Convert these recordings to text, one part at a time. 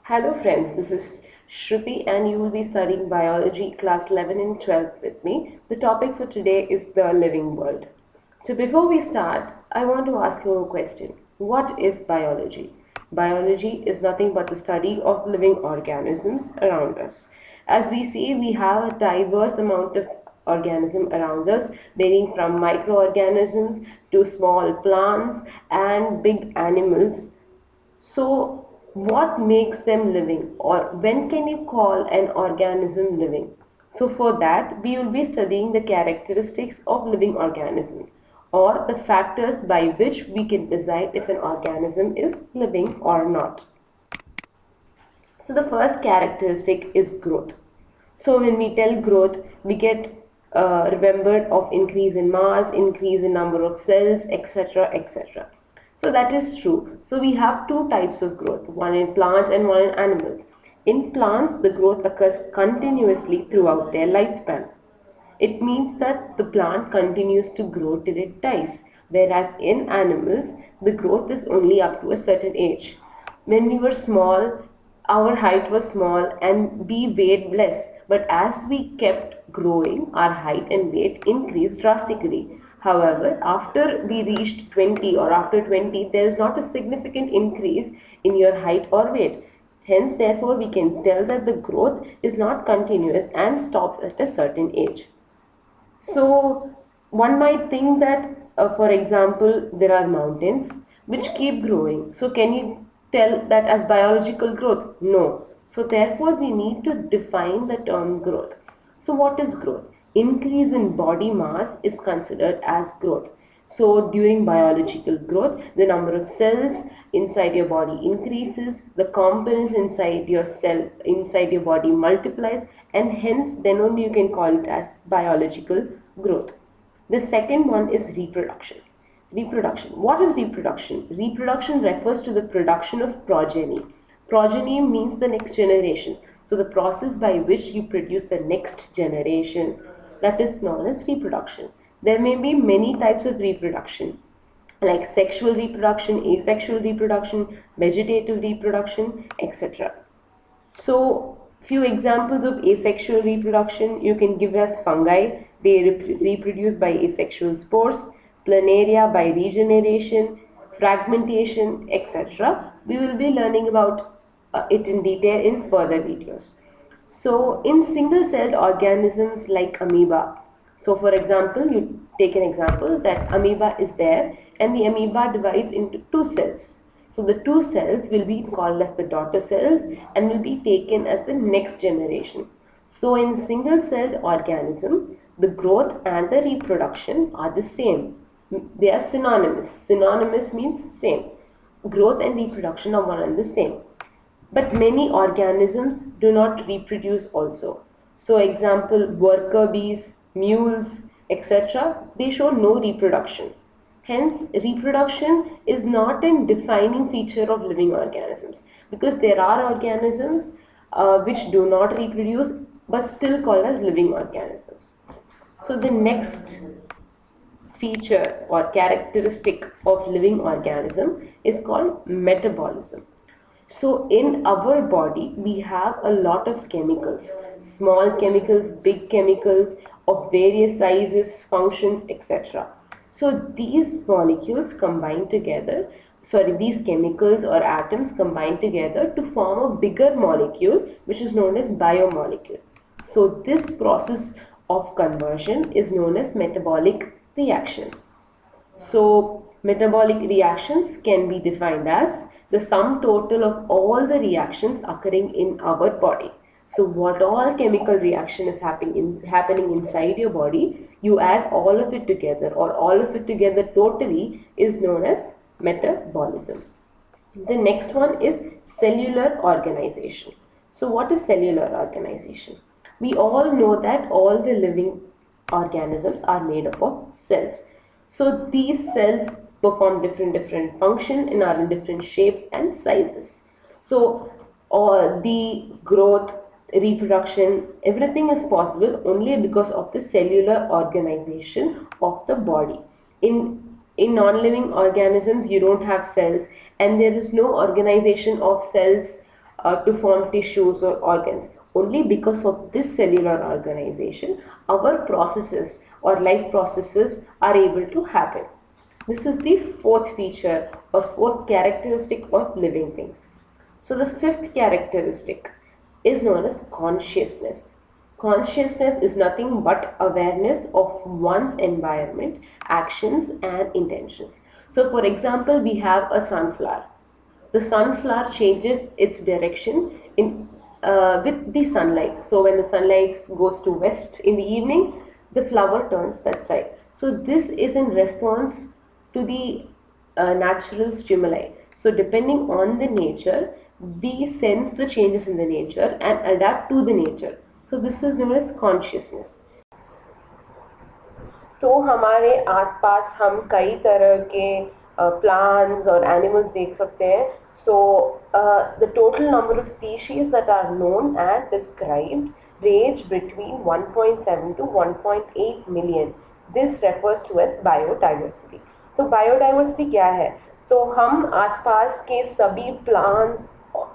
Hello friends, this is Shruti and you will be studying biology class 11 and 12 with me. The topic for today is the living world. So before we start, I want to ask you a question. What is biology? Biology is nothing but the study of living organisms around us. As we see, we have a diverse amount of organism around us, varying from microorganisms to small plants and big animals. So, what makes them living, or when can you call an organism living? So, for that, we will be studying the characteristics of living organism or the factors by which we can decide if an organism is living or not. So, the first characteristic is growth. So, when we tell growth, we get remembered of increase in mass, increase in number of cells, etc. etc. So that is true. So we have two types of growth, one in plants and one in animals. In plants, the growth occurs continuously throughout their lifespan. It means that the plant continues to grow till it dies, whereas in animals, the growth is only up to a certain age. When we were small, our height was small and we weighed less, but as we kept growing, our height and weight increased drastically. However, after we reached 20 or after 20, there is not a significant increase in your height or weight. Hence, therefore, we can tell that the growth is not continuous and stops at a certain age. So one might think that, for example, there are mountains which keep growing. So can you tell that as biological growth? No. So therefore, we need to define the term growth. So what is growth? Increase in body mass is considered as growth. So during biological growth, the number of cells inside your body increases, the components inside your body multiplies, and hence then only you can call it as biological growth. The second one is reproduction. Reproduction. What is reproduction? Reproduction refers to the production of progeny. Progeny means the next generation. So the process by which you produce the next generation, that is known as reproduction. There may be many types of reproduction like sexual reproduction, asexual reproduction, vegetative reproduction, etc. So, few examples of asexual reproduction you can give as fungi. They reproduce by asexual spores, planaria by regeneration, fragmentation, etc. We will be learning about it in detail in further videos. So, in single-celled organisms like amoeba, so for example, you take an example that amoeba is there and the amoeba divides into two cells. So the two cells will be called as the daughter cells and will be taken as the next generation. So in single-celled organism, the growth and the reproduction are the same. They are synonymous. Synonymous means same. Growth and reproduction are one and the same. But many organisms do not reproduce also. So example, worker bees, mules, etc. They show no reproduction. Hence, reproduction is not a defining feature of living organisms because there are organisms which do not reproduce but still called as living organisms. So the next feature or characteristic of living organism is called metabolism. So in our body, we have a lot of chemicals, small chemicals, big chemicals of various sizes, functions, etc. So these molecules combine together, these chemicals or atoms combine together to form a bigger molecule which is known as biomolecule. So this process of conversion is known as metabolic reactions. So metabolic reactions can be defined as the sum total of all the reactions occurring in our body. So what all chemical reaction is happening inside your body, you add all of it together or all of it together totally is known as metabolism. The next one is cellular organization. So what is cellular organization? We all know that all the living organisms are made up of cells. So these cells perform different function and are in different shapes and sizes. So all the growth, reproduction, everything is possible only because of the cellular organization of the body. In non-living organisms, you don't have cells and there is no organization of cells to form tissues or organs. Only because of this cellular organization, our processes or life processes are able to happen. This is the fourth feature or fourth characteristic of living things. So the fifth characteristic is known as consciousness. Consciousness is nothing but awareness of one's environment, actions and intentions. So for example, we have a sunflower. The sunflower changes its direction in with the sunlight. So when the sunlight goes to west in the evening, the flower turns that side. So this is in response to the natural stimuli. So depending on the nature, we sense the changes in the nature and adapt to the nature. So this is known as consciousness. तो हमारे आसपास हम कई तरह के plants और animals देख सकते हैं. So the total number of species that are known and described range between 1.7 to 1.8 million. This refers to as biodiversity. तो biodiversity क्या है? तो हम आसपास के सभी plants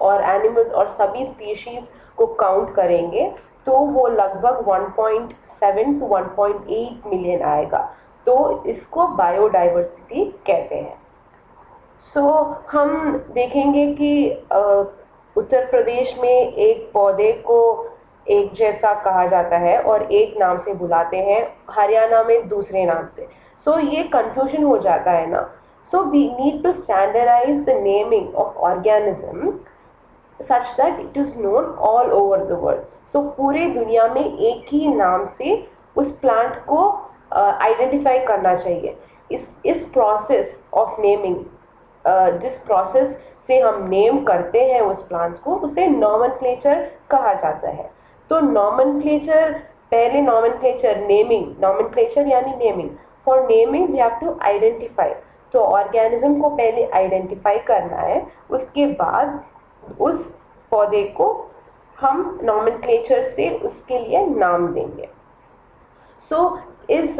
और animals और सभी species को काउंट करेंगे तो वो लगभग 1.7 टू 1.8 मिलियन आएगा. तो इसको बायोडाइवर्सिटी कहते हैं. सो हम देखेंगे कि उत्तर प्रदेश में एक पौधे को एक जैसा कहा जाता है और एक नाम से बुलाते हैं, हरियाणा में दूसरे नाम से. सो ये कंफ्यूजन हो जाता है ना. So we need to standardize the naming of organism such that it is known all over the world. So पूरे दुनिया में एक ही नाम से उस प्लांट को आइडेंटिफाई करना चाहिए. इस प्रोसेस ऑफ नेमिंग, जिस प्रोसेस से हम नेम करते हैं उस प्लांट्स को, उसे नॉमेनक्लेचर कहा जाता है. तो नॉमेनक्लेचर, पहले नॉमेनक्लेचर, नेमिंग, नॉमेनक्लेचर यानी naming. For naming we have to identify. तो ऑर्गेनिज्म को पहले आइडेंटिफाई करना है, उसके बाद उस पौधे को हम नॉमेनक्लेचर से उसके लिए नाम देंगे. सो is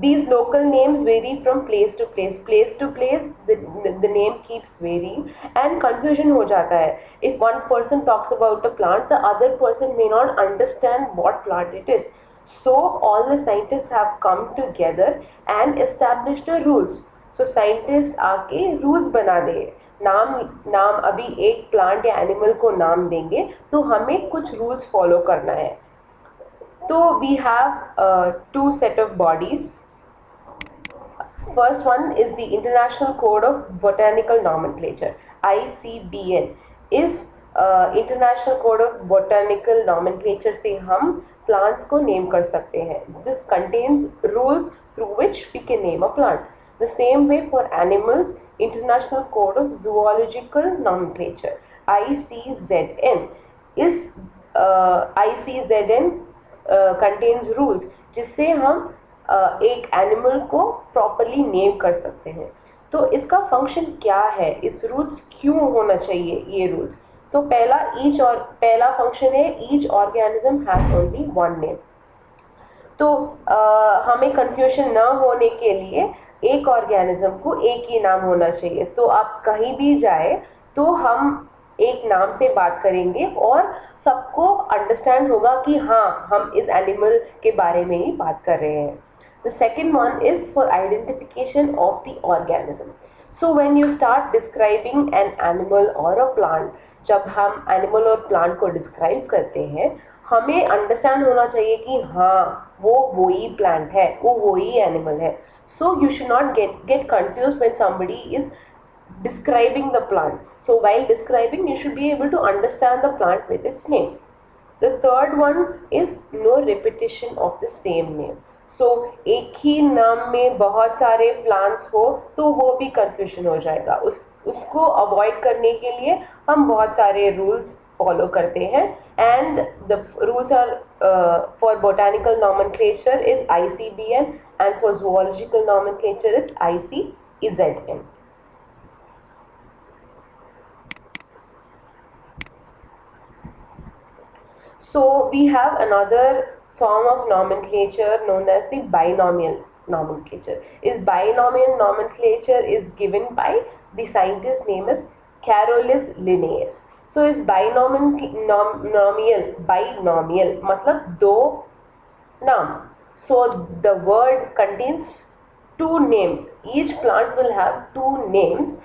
these local names vary from place to place. The name keeps varying and confusion हो जाता है. If one person talks about a plant, the other person may not understand what plant it is. So all the scientists have come together and established the rules. So scientists आके rules बना दे. नाम अभी एक plant या animal को नाम देंगे तो हमें कुछ रूल्स फॉलो करना है. तो we have to set of bodies. First one is the international code of botanical nomenclature, ICBN. इस international code of botanical nomenclature से हम प्लांट्स को नेम कर सकते हैं. This contains rules through which we can name a plant. The same way for animals, International Code of Zoological Nomenclature, ICZN. इस ICZN contains rules जिससे हम एक एनिमल को प्रॉपरली नेम कर सकते हैं. तो इसका फंक्शन क्या है, इस रूल्स क्यों होना चाहिए ये रूल्स? तो पहला फंक्शन है each organism has only one name. तो हमें कंफ्यूजन ना होने के लिए एक ऑर्गेनिज्म को एक ही नाम होना चाहिए. तो आप कहीं भी जाए तो हम एक नाम से बात करेंगे और सबको अंडरस्टैंड होगा कि हाँ, हम इस एनिमल के बारे में ही बात कर रहे हैं. The second one is for identification of the organism. So when you start describing an animal और अ प्लांट, जब हम एनिमल और प्लांट को डिस्क्राइब करते हैं, हमें अंडरस्टैंड होना चाहिए कि हाँ, वो ही प्लांट है, वो ही एनिमल है. So you should not get confused when somebody is describing the plant. So while describing, you should be able to understand the plant with its name. The third one is no repetition of the same name. So एक ही नाम में बहुत सारे plants हो तो वो भी confusion हो जाएगा. उसको avoid करने के लिए हम बहुत सारे rules follow करते हैं. And the rules are for botanical nomenclature is ICBN and for zoological nomenclature is ICZN. So we have another form of nomenclature known as the binomial nomenclature. Binomial nomenclature is given by the scientist name is Carolus Linnaeus. सो इस binomial मतलब दो नाम. So the word contains two names. Each plant will have two names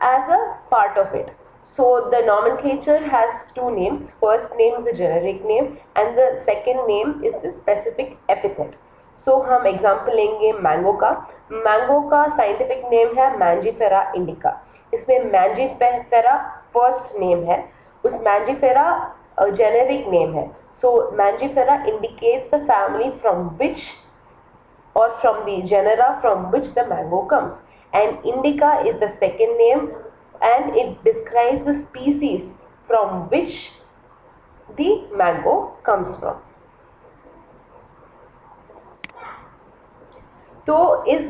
as a part of it. So the nomenclature has two names. First name is the generic name and the second name is the specific epithet. So हम example लेंगे mango का. Mango का scientific name है Mangifera indica. इसमें Mangifera first name है, उस Mangifera generic name है. So Mangifera indicates the family from which or from the genera from which the mango comes, and indica is the second name and it describes the species from which the mango comes from. तो इस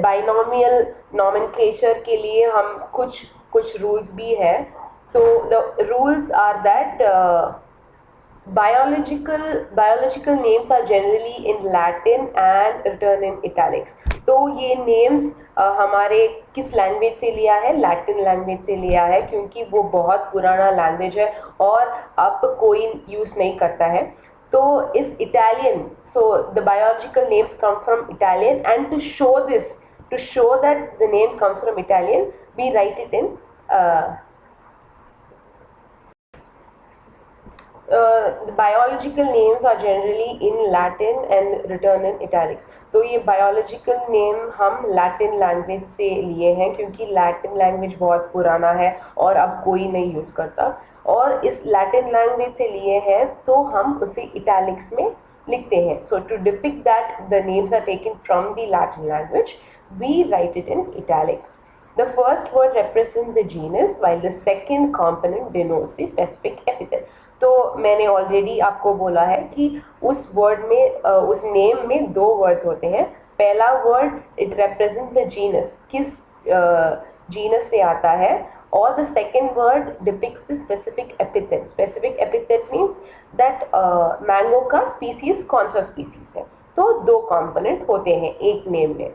binomial nomenclature के लिए हम कुछ rules भी है. तो the rules are that biological names are generally in Latin and written in italics. तो ये names हमारे किस लैंग्वेज से लिया है? लैटिन लैंग्वेज से लिया है, क्योंकि वो बहुत पुराना लैंग्वेज है और अब कोई यूज़ नहीं करता है. तो इस Italian, so the biological names come from Italian, and to show that the name comes from Italian, we write it in the biological names are generally in Latin and written in italics. तो ये biological name हम Latin language से लिए हैं, क्योंकि Latin language बहुत पुराना है और अब कोई नहीं यूज़ करता, और इस Latin language से लिए हैं तो हम उसे italics में लिखते हैं. So to depict that the names are taken from the Latin language, we write it in italics. The first word represents the genus while the second component denotes the specific epithet. तो मैंने already आपको बोला है कि उस word में उस name में दो वर्ड्स होते हैं. पहला word it represent the genus, किस जीनस से आता है, और the second word depicts the specific epithet. Specific epithet means that mango का स्पीसीज कौन सा स्पीसीज है. तो दो कंपोनेंट होते हैं एक नेम में.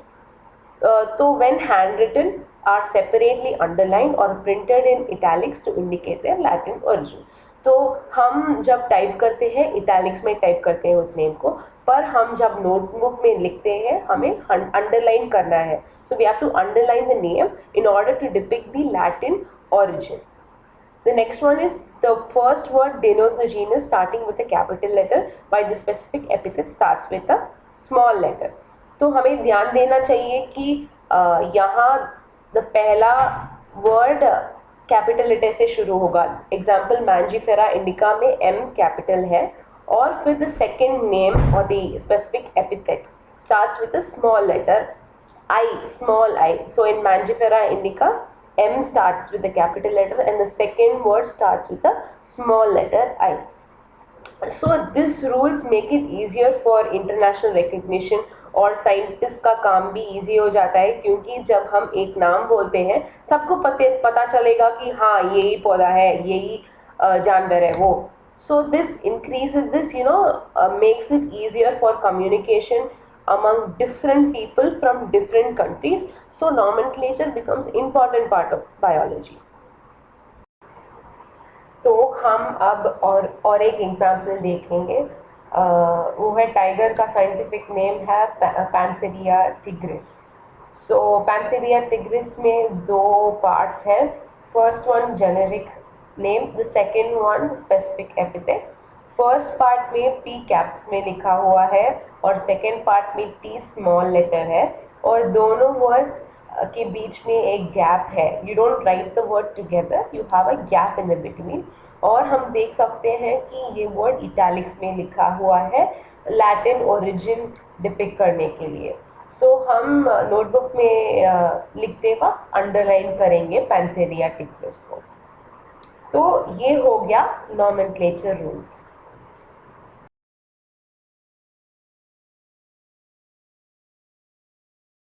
तो when handwritten are separately underlined और printed in italics to indicate their Latin origin. तो हम जब टाइप करते हैं इटैलिक्स में टाइप करते हैं उस नेम को, पर हम जब नोटबुक में लिखते हैं हमें अंडरलाइन करना है. So we have to underline the name in order to depict the Latin origin. The next one is the first word denotes the genus starting with a capital letter while the specific epithet starts with a small letter. तो हमें ध्यान देना चाहिए कि यहाँ the पहला word capital letter से शुरू होगा. एग्जाम्पल मैंजीफेरा इंडिका में एम कैपिटल है, और फिर द सेकेंड नेम और the specific epithet starts with a small letter I, small I. So in Mangifera indica M starts with a capital letter and the second word starts with a small letter I. So this rules make it easier for international recognition, और scientist का काम भी easy हो जाता है, क्योंकि जब हम एक नाम बोलते हैं सबको पता चलेगा कि हाँ यही पौधा है, यही जानवर है वो. So this increases this makes it easier for communication among different people from different countries. So nomenclature becomes important part of biology. तो हम अब और एक एग्जाम्पल देखेंगे. वो है टाइगर का साइंटिफिक नेम है पैंथेरिया टिग्रिस. सो पैंथेरिया टिग्रिस में दो पार्ट्स हैं. First one generic name, the second one specific epithet. First part में पी कैप्स में लिखा हुआ है और सेकेंड पार्ट में टी स्मॉल लेटर है, और दोनों वर्ड्स के बीच में एक गैप है. You don't write the word together, you have a gap in the between. और हम देख सकते हैं कि ये वर्ड इटैलिक्स में लिखा हुआ है लैटिन ओरिजिन डिपिक्ट करने के लिए. सो हम नोटबुक में लिखते वक्त अंडरलाइन करेंगे पैंथेरिया टिग्रिस को. तो ये हो गया नॉमेनक्लेचर रूल्स.